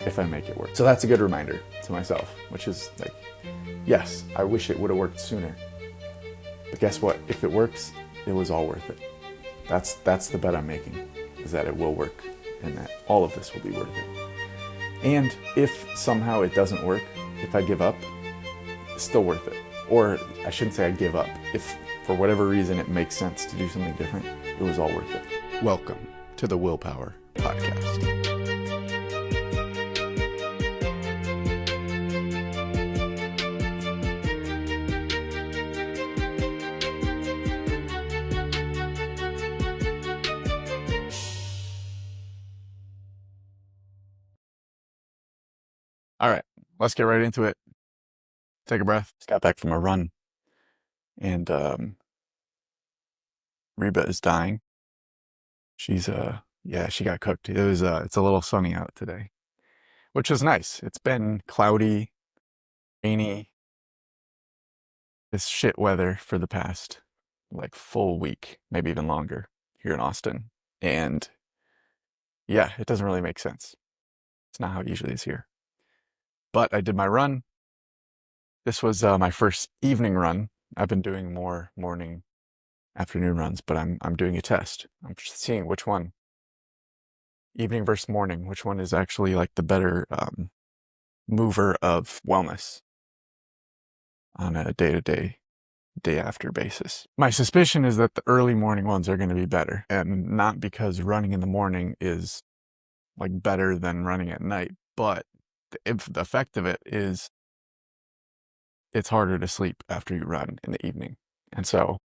if I make it work. So that's a good reminder to myself, which is like, yes, I wish it would have worked sooner. But guess what? If it works, it was all worth it. That's the bet I'm making, is that it will work and that all of this will be worth it. And if somehow it doesn't work, if I give up, it's still worth it. Or I shouldn't say I give up. If for whatever reason it makes sense to do something different, it was all worth it. Welcome to the Willpower Podcast. All right, let's get right into it. Take a breath. Just got back from a run, and Reba is dying. She's she got cooked. It's a little sunny out today, which is nice. It's been cloudy, rainy, it's shit weather for the past like full week, maybe even longer here in Austin. And yeah, it doesn't really make sense. It's not how it usually is here. But I did my run. This was my first evening run. I've been doing more morning, afternoon runs, but I'm doing a test. I'm seeing which one, evening versus morning, which one is actually like the better mover of wellness on a day-to-day, day-after basis. My suspicion is that the early morning ones are going to be better, and not because running in the morning is like better than running at night, but the effect of it is it's harder to sleep after you run in the evening. And so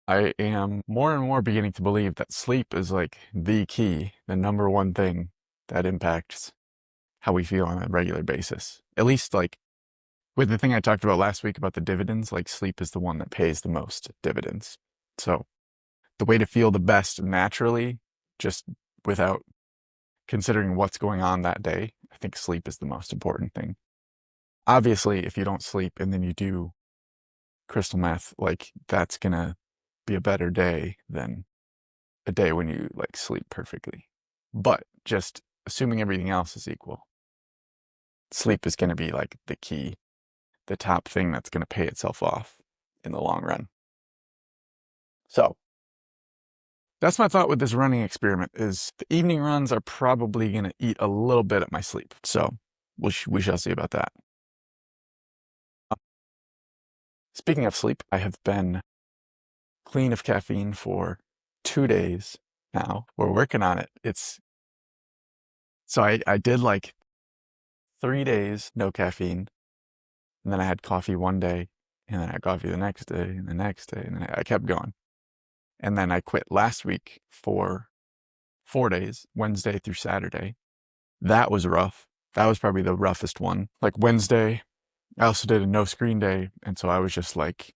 I am more and more beginning to believe that sleep is like the key, the number one thing that impacts how we feel on a regular basis. At least like with the thing I talked about last week about the dividends, like sleep is the one that pays the most dividends. So the way to feel the best naturally, just without considering what's going on that day, I think sleep is the most important thing. Obviously, if you don't sleep and then you do crystal meth, like that's gonna be a better day than a day when you like sleep perfectly. But just assuming everything else is equal, sleep is gonna be like the key, the top thing that's gonna pay itself off in the long run. So that's my thought with this running experiment is the evening runs are probably gonna eat a little bit at my sleep. So we shall see about that. Speaking of sleep, I have been clean of caffeine for 2 days now. We're working on it. I did like 3 days, no caffeine. And then I had coffee one day, and then I had coffee the next day, and the next day, and then I kept going. And then I quit last week for 4 days, Wednesday through Saturday. That was rough. That was probably the roughest one. Like Wednesday, I also did a no screen day, and so I was just like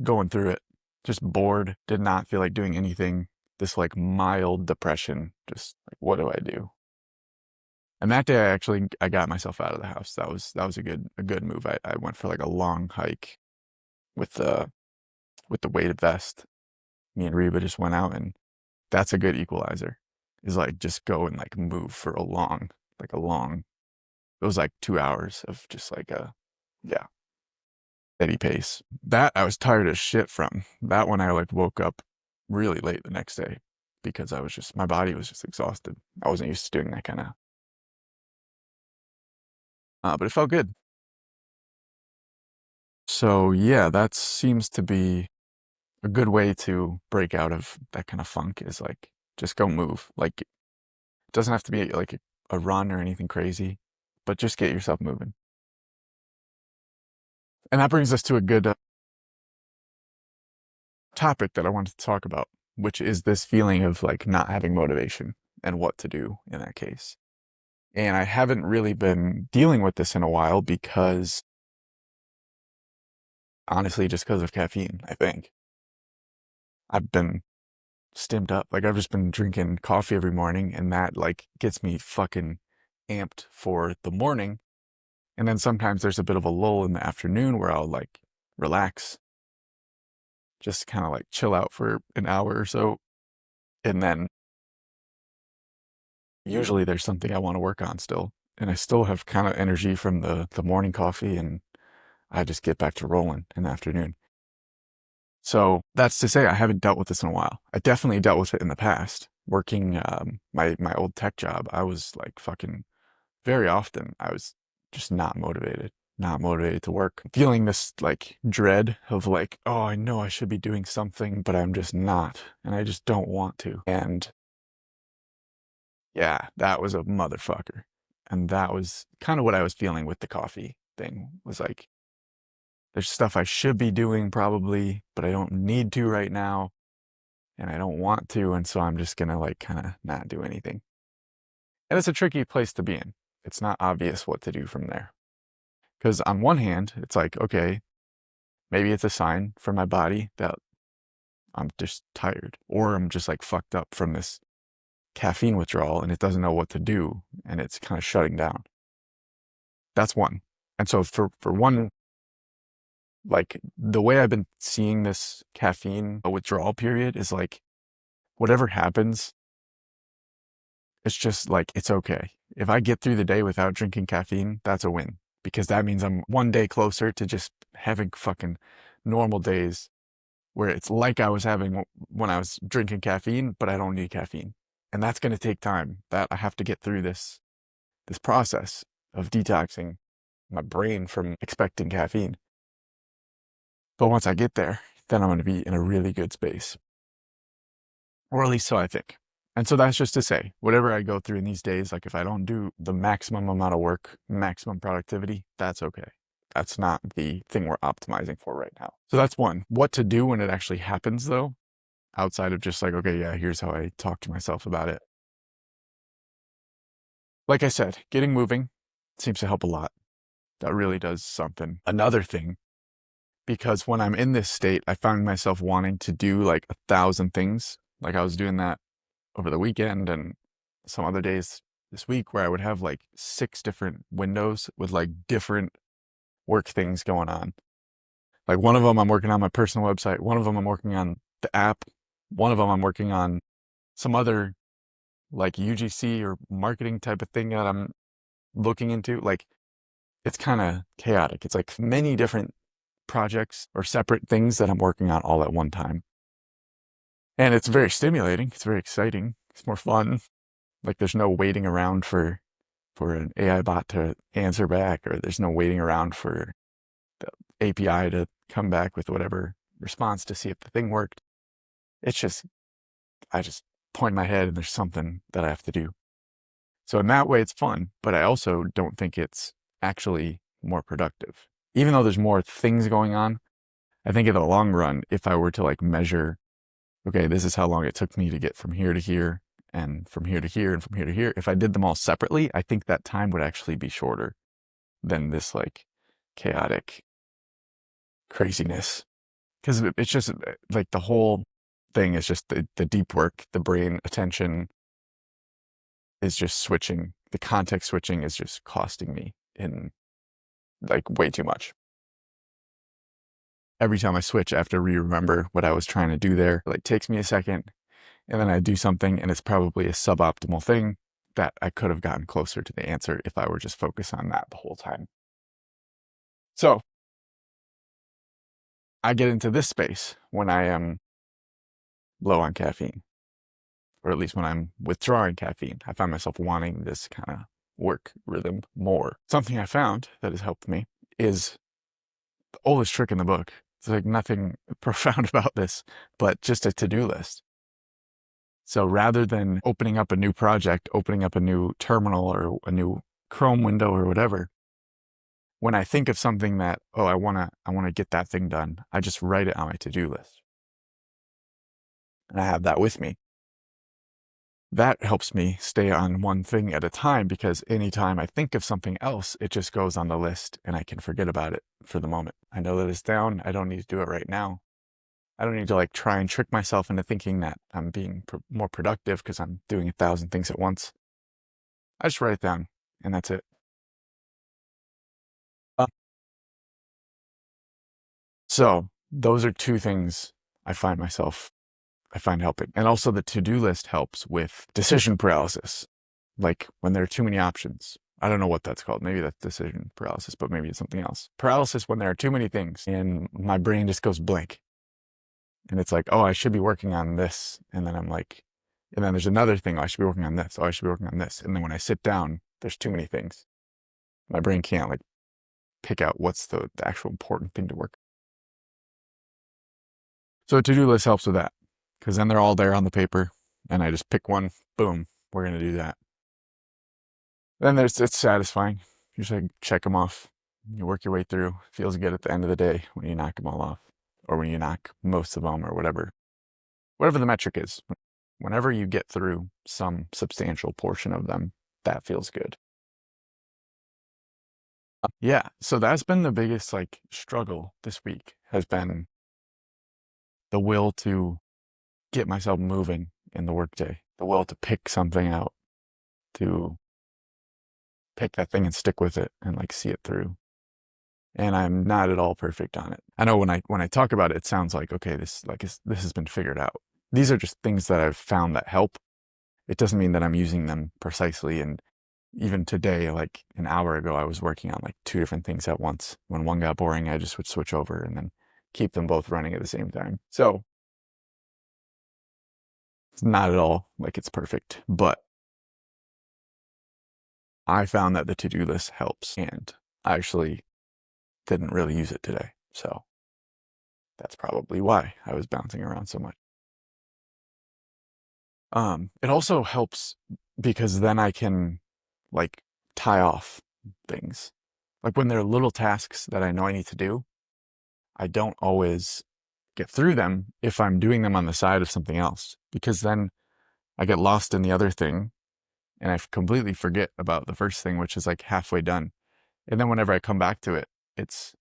going through it, just bored, did not feel like doing anything. This like mild depression, just like, what do I do? And that day I got myself out of the house. That was a good move. I went for like a long hike with the weighted vest. Me and Reba just went out, and that's a good equalizer. Is like just go and like move for a long, it was like 2 hours of just like steady pace. That I was tired as shit from. That one I like woke up really late the next day because my body was just exhausted. I wasn't used to doing that kind of, but it felt good. So yeah, that seems to be a good way to break out of that kind of funk is like, just go move. Like, it doesn't have to be like a run or anything crazy, but just get yourself moving. And that brings us to a good topic that I wanted to talk about, which is this feeling of like not having motivation and what to do in that case. And I haven't really been dealing with this in a while because honestly, just because of caffeine, I think. I've been stimmed up. Like I've just been drinking coffee every morning, and that like gets me fucking amped for the morning. And then sometimes there's a bit of a lull in the afternoon where I'll like relax, just kind of like chill out for an hour or so. And then usually there's something I want to work on still. And I still have kind of energy from the morning coffee, and I just get back to rolling in the afternoon. So that's to say I haven't dealt with this in a while. I definitely dealt with it in the past. Working my old tech job, I was like fucking very often I was just not motivated to work. Feeling this like dread of like, oh, I know I should be doing something, but I'm just not. And I just don't want to. And yeah, that was a motherfucker. And that was kind of what I was feeling with the coffee thing was like, there's stuff I should be doing probably, but I don't need to right now. And I don't want to. And so I'm just going to like kind of not do anything. And it's a tricky place to be in. It's not obvious what to do from there. Because on one hand, it's like, okay, maybe it's a sign from my body that I'm just tired or I'm just like fucked up from this caffeine withdrawal and it doesn't know what to do and it's kind of shutting down. That's one. And so for one, like the way I've been seeing this caffeine withdrawal period is like whatever happens, it's just like, it's okay. If I get through the day without drinking caffeine, that's a win because that means I'm one day closer to just having fucking normal days where it's like I was having when I was drinking caffeine, but I don't need caffeine. And that's going to take time. That I have to get through this process of detoxing my brain from expecting caffeine. But once I get there, then I'm going to be in a really good space. Or at least so I think. And so that's just to say, whatever I go through in these days, like if I don't do the maximum amount of work, maximum productivity, that's okay. That's not the thing we're optimizing for right now. So that's one. What to do when it actually happens though, outside of just like, okay, yeah, here's how I talk to myself about it. Like I said, getting moving seems to help a lot. That really does something. Another thing, because when I'm in this state, I find myself wanting to do like 1,000 things. Like I was doing that over the weekend and some other days this week where I would have like 6 different windows with like different work things going on. Like one of them I'm working on my personal website. One of them I'm working on the app. One of them I'm working on some other like UGC or marketing type of thing that I'm looking into. Like it's kind of chaotic. It's like many different projects or separate things that I'm working on all at one time. And it's very stimulating. It's very exciting. It's more fun. Like there's no waiting around for an AI bot to answer back, or there's no waiting around for the API to come back with whatever response to see if the thing worked. It's just, I just point my head and there's something that I have to do. So in that way, it's fun, but I also don't think it's actually more productive. Even though there's more things going on, I think in the long run, if I were to like measure, okay, this is how long it took me to get from here to here and from here to here and from here to here. If I did them all separately, I think that time would actually be shorter than this like chaotic craziness. Because it's just like the whole thing is just the deep work, the brain attention is just switching. The context switching is just costing me in like way too much. Every time I switch, I have to re-remember what I was trying to do there. Like takes me a second and then I do something and it's probably a suboptimal thing that I could have gotten closer to the answer if I were just focused on that the whole time. So I get into this space when I am low on caffeine, or at least when I'm withdrawing caffeine. I find myself wanting this kind of work rhythm more. Something I found that has helped me is the oldest trick in the book. It's like nothing profound about this, but just a to-do list. So rather than opening up a new project, opening up a new terminal or a new Chrome window or whatever, when I think of something that, oh, I want to get that thing done, I just write it on my to-do list. And I have that with me. That helps me stay on one thing at a time because anytime I think of something else, it just goes on the list and I can forget about it for the moment. I know that it's down. I don't need to do it right now. I don't need to like try and trick myself into thinking that I'm being more productive because I'm doing 1,000 things at once. I just write it down and that's it. Uh, so those are 2 things I find helping. And also the to-do list helps with decision paralysis like when there are too many options. I don't know what that's called. Maybe that's decision paralysis, but maybe it's something else. Paralysis when there are too many things and my brain just goes blank. And it's like, oh, I should be working on this. And then I'm like, and then there's another thing. Oh, I should be working on this. Oh, I should be working on this. And then when I sit down, there's too many things. My brain can't like pick out what's the actual important thing to work. So a to-do list helps with that because then they're all there on the paper and I just pick one, boom, we're going to do that. Then it's satisfying. You just like check them off. You work your way through. Feels good at the end of the day when you knock them all off or when you knock most of them or whatever the metric is. Whenever you get through some substantial portion of them, that feels good. Yeah, so that's been the biggest like struggle this week has been the will to get myself moving in the workday, the will to pick something out, to pick that thing and stick with it and like see it through. And I'm not at all perfect on it. I know when I talk about it, it sounds like, okay, this has been figured out. These are just things that I've found that help. It doesn't mean that I'm using them precisely. And even today, like an hour ago, I was working on like 2 different things at once. When one got boring, I just would switch over and then keep them both running at the same time. So it's not at all like it's perfect, but I found that the to-do list helps and I actually didn't really use it today. So that's probably why I was bouncing around so much. It also helps because then I can like tie off things. Like when there are little tasks that I know I need to do, I don't always get through them if I'm doing them on the side of something else, because then I get lost in the other thing and I completely forget about the first thing, which is like halfway done. And then whenever I come back to it, it's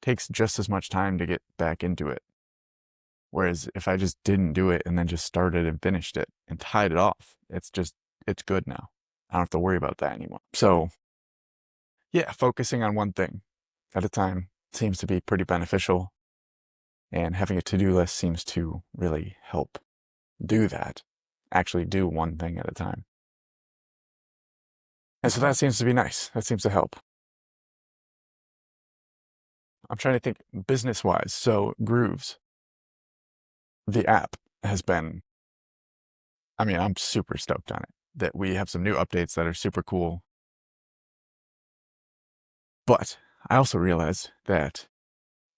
takes just as much time to get back into it. Whereas if I just didn't do it and then just started and finished it and tied it off, it's good now. I don't have to worry about that anymore. So yeah, focusing on one thing at a time seems to be pretty beneficial. And having a to-do list seems to really help do that. Actually do one thing at a time. And so that seems to be nice. That seems to help. I'm trying to think business-wise. So Grooves, the app has been, I mean, I'm super stoked on it. That we have some new updates that are super cool. But I also realized that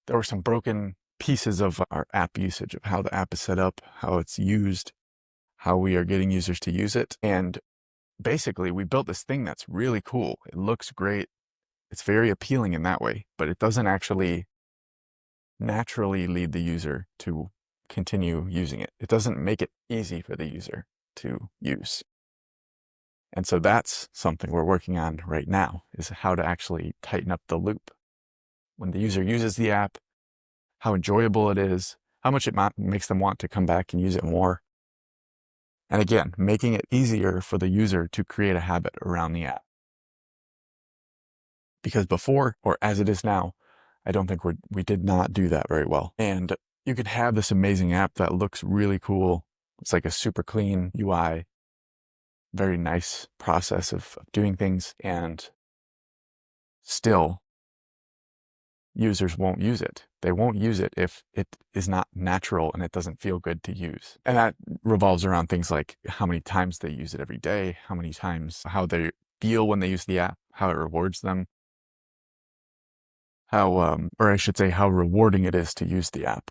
there were some broken pieces of our app usage, of how the app is set up, how it's used, how we are getting users to use it. And basically, we built this thing that's really cool. It looks great. It's very appealing in that way, but it doesn't actually naturally lead the user to continue using it. It doesn't make it easy for the user to use. And so that's something we're working on right now, is how to actually tighten up the loop. When the user uses the app, how enjoyable it is, how much it makes them want to come back and use it more. And again, making it easier for the user to create a habit around the app. Because before, or as it is now, I don't think we did not do that very well. And you could have this amazing app that looks really cool. It's like a super clean UI, very nice process of doing things, and still users won't use it. They won't use it if it is not natural and it doesn't feel good to use. And that revolves around things like how many times they use it every day, how many times, how they feel when they use the app, how it rewards them, how, or I should say how rewarding it is to use the app.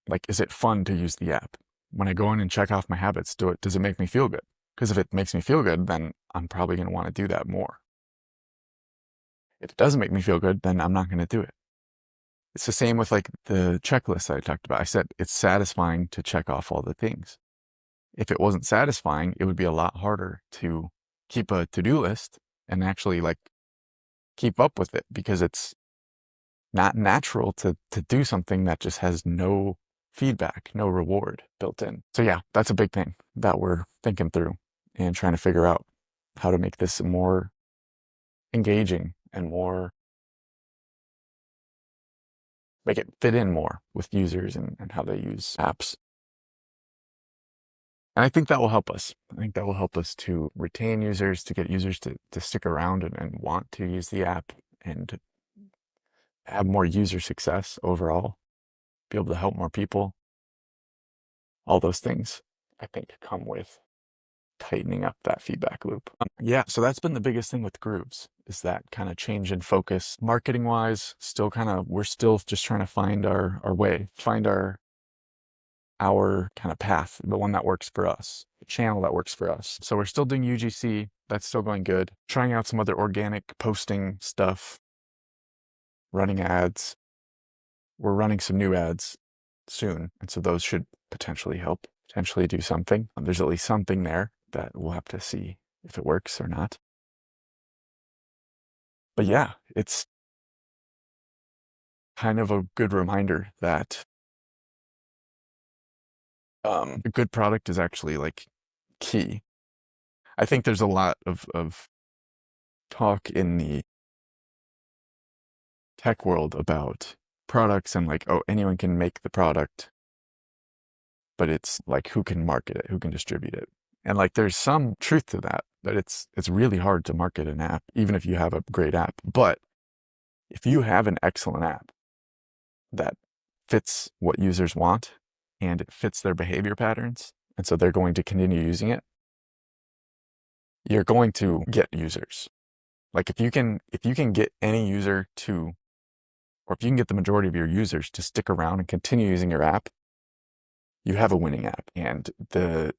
Like, is it fun to use the app? When I go in and check off my habits, does it make me feel good? Because if it makes me feel good, then I'm probably going to want to do that more. If it doesn't make me feel good, then I'm not going to do it. It's the same with like the checklist that I talked about. I said it's satisfying to check off all the things. If it wasn't satisfying, it would be a lot harder to keep a to-do list and actually like keep up with it, because it's not natural to do something that just has no feedback, no reward built in. So yeah, that's a big thing that we're thinking through and trying to figure out how to make this more engaging and make it fit in more with users and how they use apps. And I think that will help us. I think that will help us to retain users, to get users to stick around and want to use the app and have more user success overall, be able to help more people. All those things, I think, come with tightening up that feedback loop. Yeah, so that's been the biggest thing with Grooves, is that kind of change in focus. Marketing wise, we're still just trying to find our way, find our kind of path, the one that works for us, the channel that works for us. So we're still doing UGC, that's still going good. Trying out some other organic posting stuff, running ads. We're running some new ads soon, and so those should potentially help, potentially do something. There's at least something there that we'll have to see if it works or not. But yeah, it's kind of a good reminder that a good product is actually like key. I think there's a lot of talk in the tech world about products and like, oh, anyone can make the product, but it's like, who can market it, who can distribute it? And like, there's some truth to that, but it's really hard to market an app, even if you have a great app. But if you have an excellent app that fits what users want and it fits their behavior patterns, and so they're going to continue using it, you're going to get users. Like if you can get any user to, or if you can get the majority of your users to stick around and continue using your app, you have a winning app. And the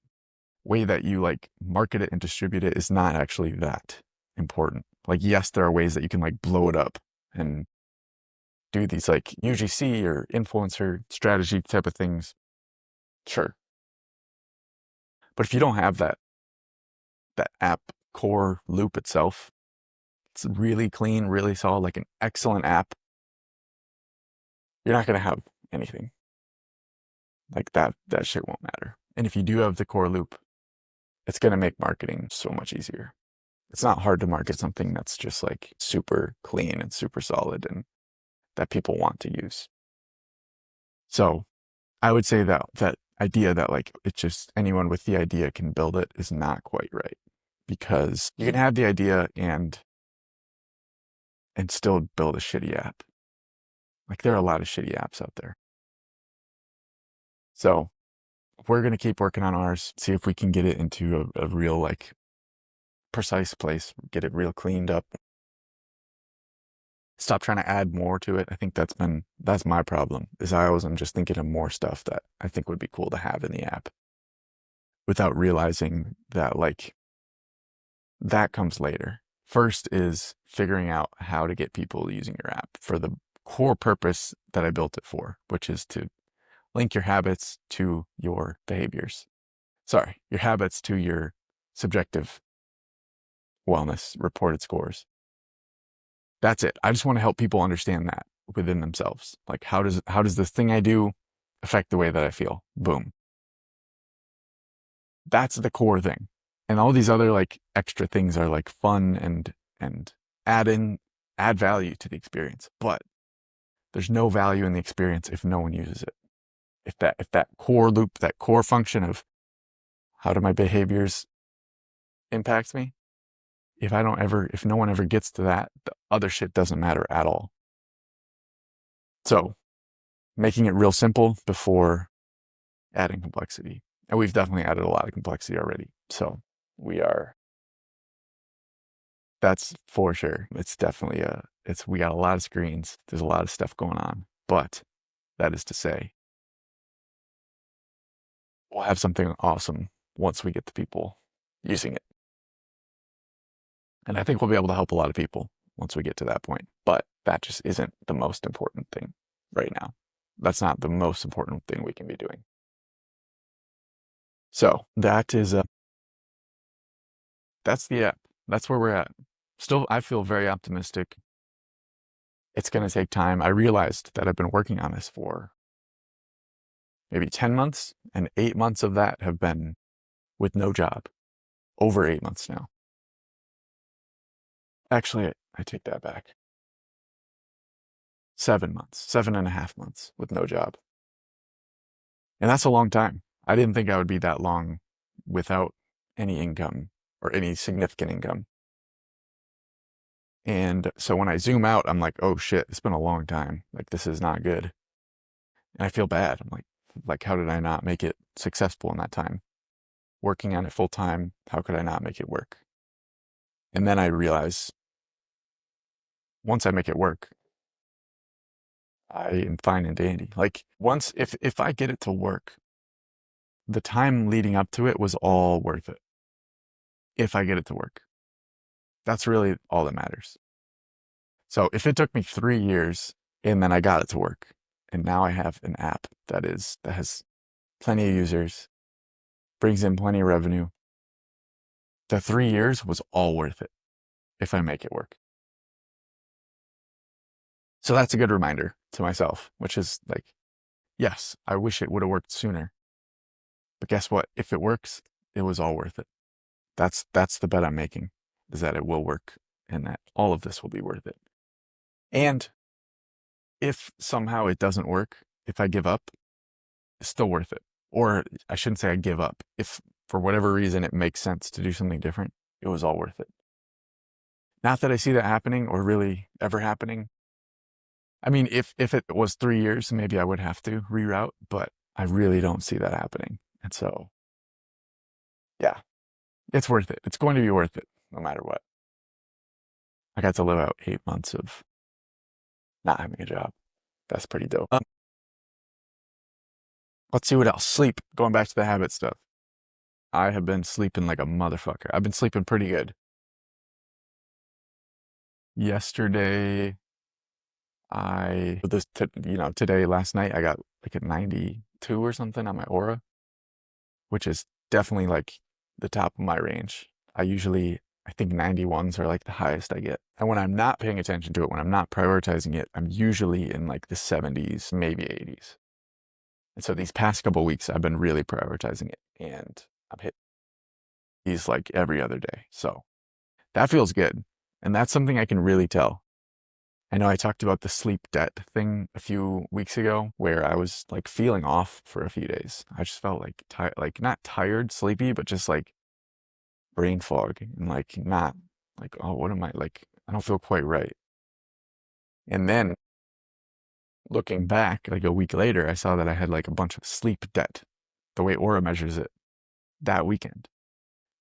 way that you like market it and distribute it is not actually that important. Like, yes, there are ways that you can like blow it up and do these like UGC or influencer strategy type of things. Sure. But if you don't have that app core loop itself, it's really clean, really solid, like an excellent app, you're not going to have anything. Like that shit won't matter. And if you do have the core loop, it's going to make marketing so much easier. It's not hard to market something that's just like super clean and super solid and that people want to use. So I would say that idea that like it's just anyone with the idea can build it is not quite right, because you can have the idea and still build a shitty app. Like there are a lot of shitty apps out there. So we're going to keep working on ours, see if we can get it into a real like precise place, get it real cleaned up. Stop trying to add more to it. I think that's my problem, is I always am just thinking of more stuff that I think would be cool to have in the app without realizing that like that comes later. First is figuring out how to get people using your app for the core purpose that I built it for, which is to link your habits to your behaviors. Sorry, your habits to your subjective wellness reported scores. That's it. I just want to help people understand that within themselves. Like how does this thing I do affect the way that I feel? Boom. That's the core thing. And all these other like extra things are like fun and add value to the experience. But there's no value in the experience if no one uses it. If that core loop, that core function of how do my behaviors impact me, if no one ever gets to that, the other shit doesn't matter at all. So making it real simple before adding complexity. And we've definitely added a lot of complexity already. So that's for sure. It's definitely we got a lot of screens. There's a lot of stuff going on, but that is to say, we'll have something awesome once we get the people using it. And I think we'll be able to help a lot of people once we get to that point. But that just isn't the most important thing right now. That's not the most important thing we can be doing. So that is that's the app. That's where we're at. Still, I feel very optimistic. It's going to take time. I realized that I've been working on this for maybe 10 months, and 8 months of that have been with no job. Over 8 months now. Actually, I take that back. 7 months, 7.5 months with no job. And that's a long time. I didn't think I would be that long without any income or any significant income. And so when I zoom out, I'm like, oh shit, it's been a long time. Like, this is not good. And I feel bad. I'm like, how did I not make it successful in that time? Working on it full time, how could I not make it work? And then I realize once I make it work, I am fine and dandy. Like, once, if I get it to work, the time leading up to it was all worth it. If I get it to work, that's really all that matters. So if it took me 3 years and then I got it to work, and now I have an app that has plenty of users, brings in plenty of revenue, the 3 years was all worth it if I make it work. So that's a good reminder to myself, which is like, yes, I wish it would have worked sooner. But guess what? If it works, it was all worth it. That's the bet I'm making, is that it will work and that all of this will be worth it. And if somehow it doesn't work, if I give up, it's still worth it. Or I shouldn't say I give up. If for whatever reason it makes sense to do something different, it was all worth it. Not that I see that happening or really ever happening. I mean, if it was 3 years, maybe I would have to reroute, but I really don't see that happening. And so, yeah, it's worth it. It's going to be worth it no matter what. I got to live out 8 months of not having a job. That's pretty dope. Let's see what else. Sleep. Going back to the habit stuff. I have been sleeping like a motherfucker. I've been sleeping pretty good. Yesterday, today, last night, I got like a 92 or something on my aura, which is definitely like the top of my range. I think 91s are like the highest I get. And when I'm not paying attention to it, when I'm not prioritizing it, I'm usually in like the 70s, maybe 80s. And so these past couple weeks, I've been really prioritizing it, and I'm hitting these like every other day. So that feels good. And that's something I can really tell. I know I talked about the sleep debt thing a few weeks ago where I was like feeling off for a few days. I just felt like tired, like not tired, sleepy, but just like brain fog and like not like, oh, what am I like? I don't feel quite right. And then looking back like a week later, I saw that I had like a bunch of sleep debt, the way Aura measures it that weekend,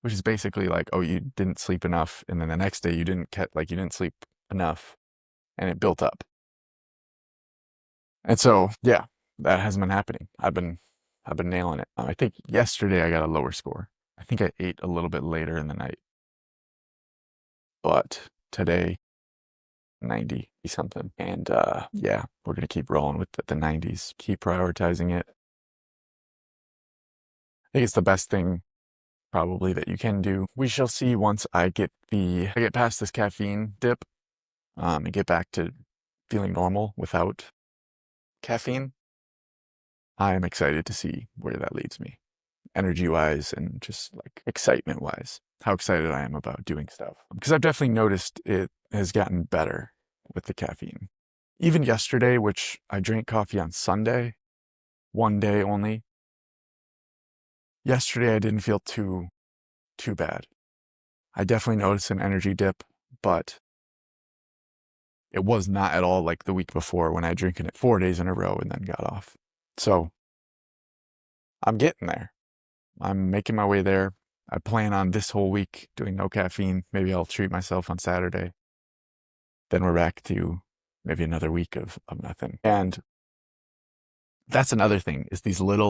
which is basically like, oh, you didn't sleep enough. And then the next day you didn't sleep enough and it built up. And so, yeah, that hasn't been happening. I've been nailing it. I think yesterday I got a lower score. I think I ate a little bit later in the night, but today 90 something. And yeah, we're gonna keep rolling with the 90s. Keep prioritizing it. I think it's the best thing probably that you can do. We shall see once I get past this caffeine dip, and get back to feeling normal without caffeine. I am excited to see where that leads me, energy-wise and just like excitement-wise, how excited I am about doing stuff. Because I've definitely noticed it has gotten better with the caffeine. Even yesterday, which I drank coffee on Sunday, one day only. Yesterday I didn't feel too bad. I definitely noticed an energy dip, but it was not at all like the week before when I drinking it 4 days in a row and then got off. So I'm getting there. I'm making my way there. I plan on this whole week doing no caffeine. Maybe I'll treat myself on Saturday. Then we're back to maybe another week of nothing. And that's another thing is these little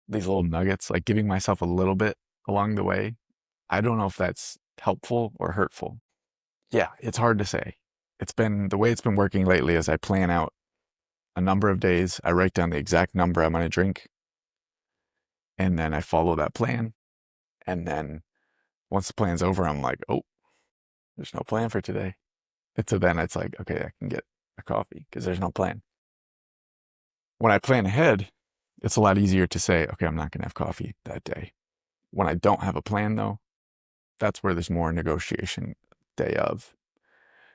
nuggets, like giving myself a little bit along the way. I don't know if that's helpful or hurtful. Yeah, it's hard to say. The way it's been working lately is I plan out a number of days. I write down the exact number I'm going to drink. And then I follow that plan. And then once the plan's over, I'm like, oh, there's no plan for today. And so then it's like, okay, I can get a coffee because there's no plan. When I plan ahead, it's a lot easier to say, okay, I'm not going to have coffee that day. When I don't have a plan though, that's where there's more negotiation day of.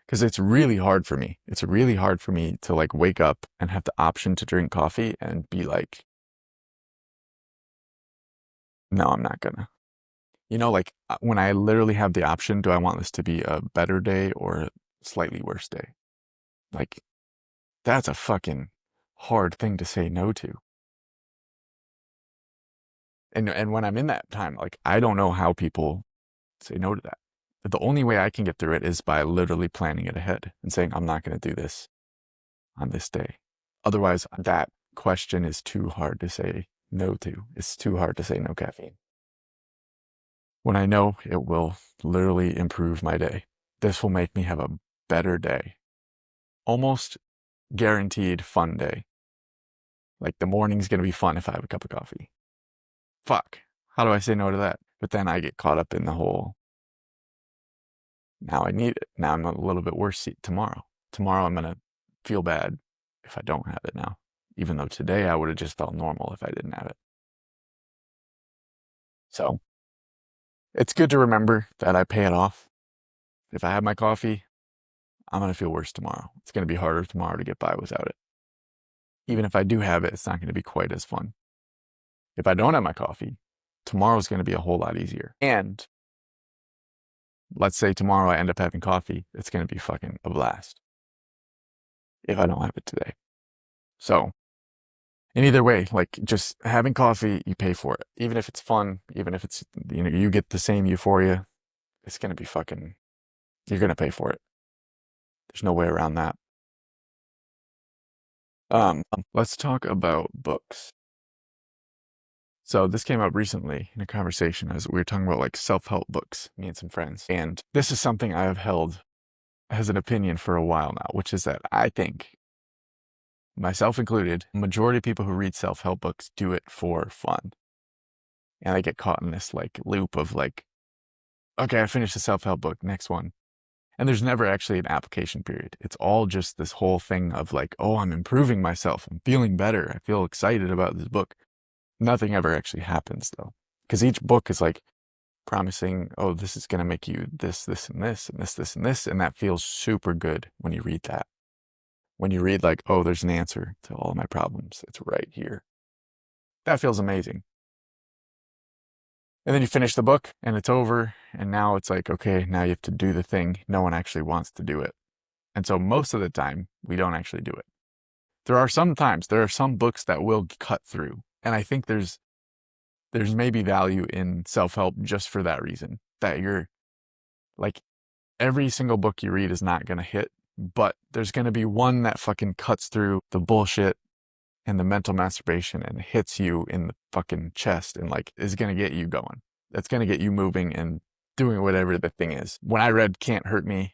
Because it's really hard for me. It's really hard for me to like wake up and have the option to drink coffee and be like, No, I'm not gonna. You know, like when I literally have the option, do I want this to be a better day or a slightly worse day? Like, that's a fucking hard thing to say no to. And when I'm in that time, like, I don't know how people say no to that. But the only way I can get through it is by literally planning it ahead and saying, I'm not going to do this on this day. Otherwise, that question is too hard to say no to. It's too hard to say no caffeine. When I know it will literally improve my day, this will make me have a better day. Almost guaranteed fun day. Like the morning's going to be fun if I have a cup of coffee. Fuck. How do I say no to that? But then I get caught up in the whole, now I need it. Now I'm a little bit worse tomorrow. Tomorrow I'm going to feel bad if I don't have it now. Even though today I would have just felt normal if I didn't have it. So it's good to remember that I pay it off. If I have my coffee, I'm going to feel worse tomorrow. It's going to be harder tomorrow to get by without it. Even if I do have it, it's not going to be quite as fun. If I don't have my coffee, tomorrow's going to be a whole lot easier. And let's say tomorrow I end up having coffee, it's going to be fucking a blast if I don't have it today. So in either way, like just having coffee, you pay for it. Even if it's fun, even if it's, you get the same euphoria, it's going to be fucking, you're going to pay for it. There's no way around that. Let's talk about books. So this came up recently in a conversation as we were talking about like self-help books, me and some friends. And this is something I have held as an opinion for a while now, which is that I think, myself included, majority of people who read self-help books do it for fun. And I get caught in this like loop of like, okay, I finished the self-help book, next one. And there's never actually an application period. It's all just this whole thing of like, oh, I'm improving myself. I'm feeling better. I feel excited about this book. Nothing ever actually happens though. Because each book is like promising, oh, this is going to make you this, this, and this, and this, this, and this. And that feels super good when you read that. When you read like, oh, there's an answer to all of my problems. It's right here. That feels amazing. And then you finish the book and it's over. And now it's like, okay, now you have to do the thing. No one actually wants to do it. And so most of the time, we don't actually do it. There are some books that will cut through. And I think there's maybe value in self-help just for that reason, that you're like, every single book you read is not going to hit, but there's going to be one that fucking cuts through the bullshit and the mental masturbation and hits you in the fucking chest and like is going to get you going. That's going to get you moving and doing whatever the thing is. When I read Can't Hurt Me,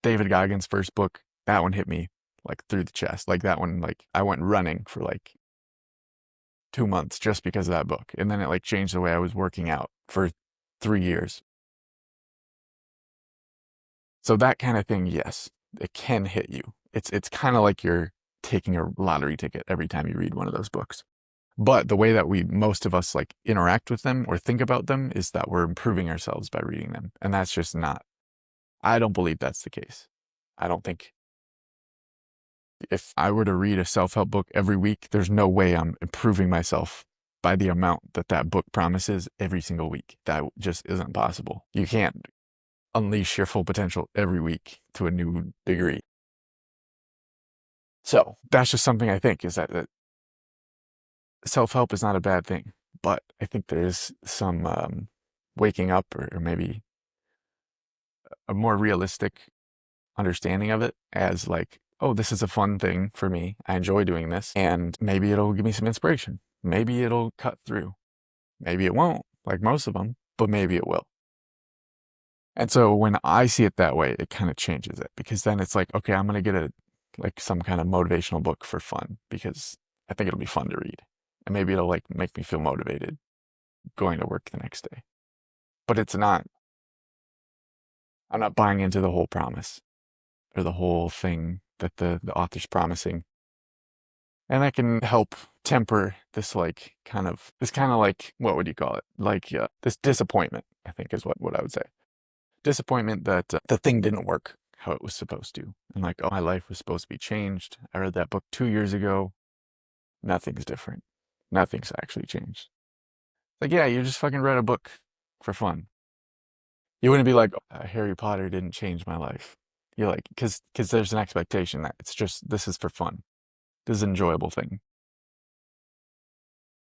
David Goggins' first book, that one hit me like through the chest. Like that one, like I went running for like 2 months just because of that book. And then it like changed the way I was working out for 3 years. So that kind of thing, yes, it can hit you. It's kind of like you're taking a lottery ticket every time you read one of those books. But the way that most of us like interact with them or think about them is that we're improving ourselves by reading them. And that's just not, I don't believe that's the case. I don't think if I were to read a self-help book every week, there's no way I'm improving myself by the amount that that book promises every single week. That just isn't possible. You can't unleash your full potential every week to a new degree. So that's just something I think is that self-help is not a bad thing, but I think there is some waking up or maybe a more realistic understanding of it as like, oh, this is a fun thing for me. I enjoy doing this and maybe it'll give me some inspiration. Maybe it'll cut through. Maybe it won't, like most of them, but maybe it will. And so when I see it that way, it kind of changes it because then it's like, okay, I'm going to get like some kind of motivational book for fun because I think it'll be fun to read. And maybe it'll like make me feel motivated going to work the next day. But I'm not buying into the whole promise or the whole thing that the author's promising. And that can help temper this like it's kind of like, what would you call it? Like this disappointment, I think is what I would say. Disappointment that the thing didn't work how it was supposed to. And like, oh, my life was supposed to be changed. I read that book 2 years ago. Nothing's different. Nothing's actually changed. Like, yeah, you just fucking read a book for fun. You wouldn't be like, Harry Potter didn't change my life. You're like, because there's an expectation that it's just, this is for fun. This is an enjoyable thing.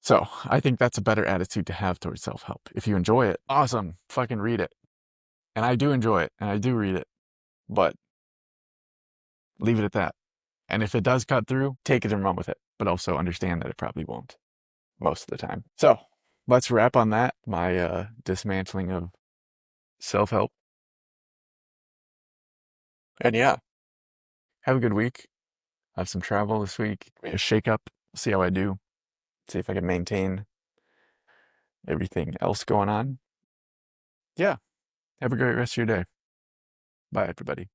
So I think that's a better attitude to have towards self-help. If you enjoy it, awesome, fucking read it. And I do enjoy it, and I do read it, but leave it at that. And if it does cut through, take it and run with it, but also understand that it probably won't most of the time. So let's wrap on that, my dismantling of self-help. And yeah, have a good week. Have some travel this week. A shake up. See how I do. See if I can maintain everything else going on. Yeah. Have a great rest of your day. Bye, everybody.